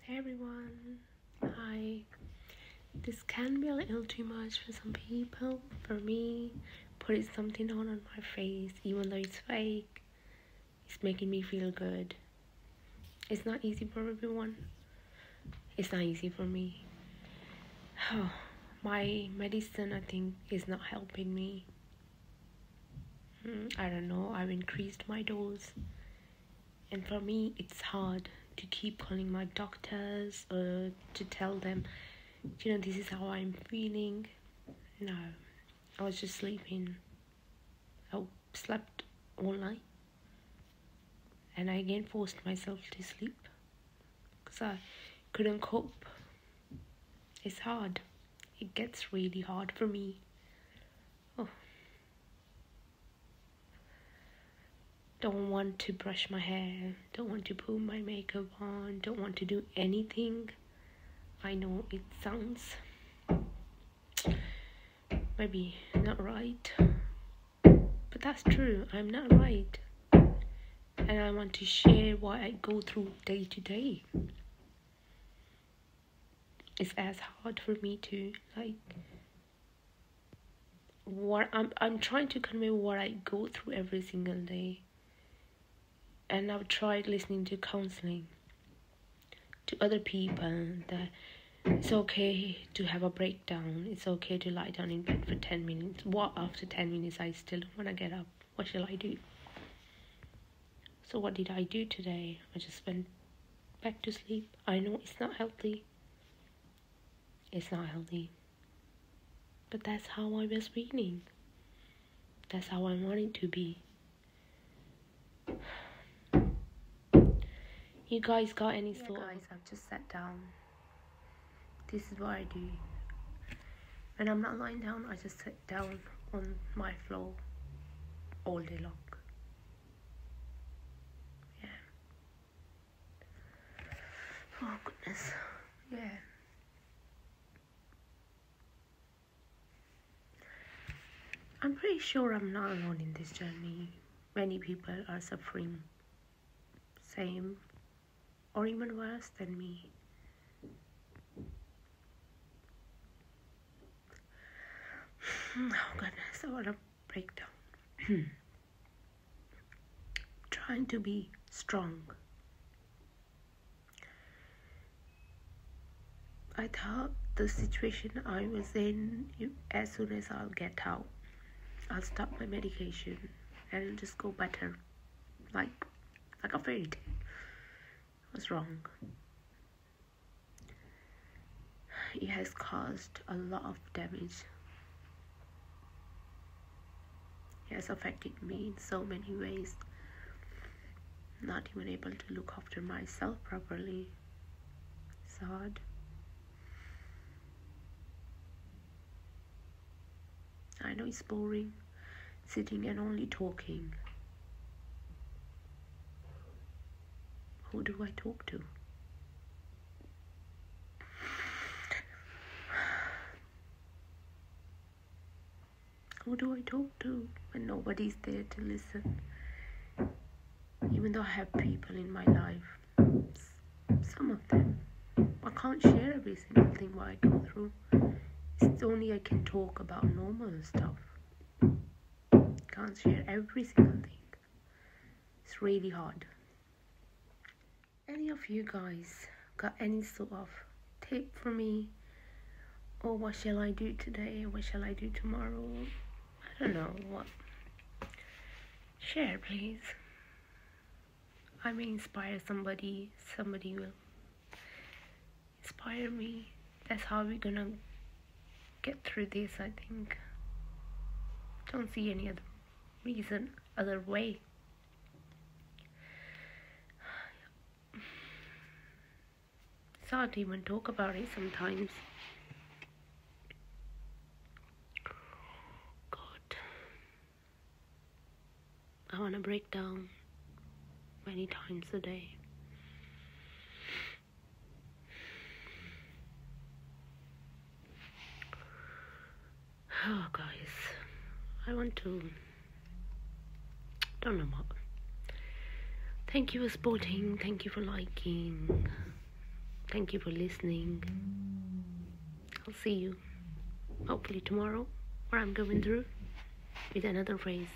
Hey everyone, hi. This can be a little too much for some people. For me, putting something on my face, even though it's fake, it's making me feel good. It's not easy for everyone. It's not easy for me. My medicine, I think, is not helping me. I don't know, I've increased my dose. And for me, it's hard to keep calling my doctors or to tell them, this is how I'm feeling. No, I was just sleeping. I slept all night. And I again forced myself to sleep because I couldn't cope. It's hard. It gets really hard for me. Don't want to brush my hair, don't want to put my makeup on, don't want to do anything. I know it sounds maybe not right, but that's true. I'm not right. And I want to share what I go through day to day. It's as hard for me to what I'm trying to convey what I go through every single day. And I've tried listening to counseling to other people that it's okay to have a breakdown. It's okay to lie down in bed for 10 minutes. What after 10 minutes I still don't want to get up? What shall I do? So what did I do today? I just went back to sleep. I know it's not healthy. It's not healthy. But that's how I was feeling. That's how I wanted to be. You guys got any thoughts? Guys, I've just sat down. This is what I do. When I'm not lying down, I just sit down on my floor all day long. Yeah. Oh goodness. Yeah. I'm pretty sure I'm not alone in this journey. Many people are suffering same or even worse than me. Oh goodness, I want to break down. Trying to be strong. I thought the situation I was in, as soon as I'll get out, I'll stop my medication and it'll just go better. Like a fairy tale. I was wrong. It has caused a lot of damage. It has affected me in so many ways. Not even able to look after myself properly. It's hard. I know it's boring, sitting and only talking. Who do I talk to? Who do I talk to when nobody's there to listen? Even though I have people in my life, some of them, I can't share every single thing what I go through. It's only I can talk about normal stuff. Can't share every single thing. It's really hard. Any of you guys got any sort of tip for me? Or what shall I do today? What shall I do tomorrow? I don't know what. Share, please. I may inspire somebody. Somebody will inspire me. That's how we're gonna get through this, I think. Don't see any other reason, other way. It's hard to even talk about it sometimes. God. I wanna break down many times a day. Oh, guys, I want to, don't know what. Thank you for supporting, thank you for liking, Thank you for listening. I'll see you hopefully tomorrow, where I'm going through with another phrase.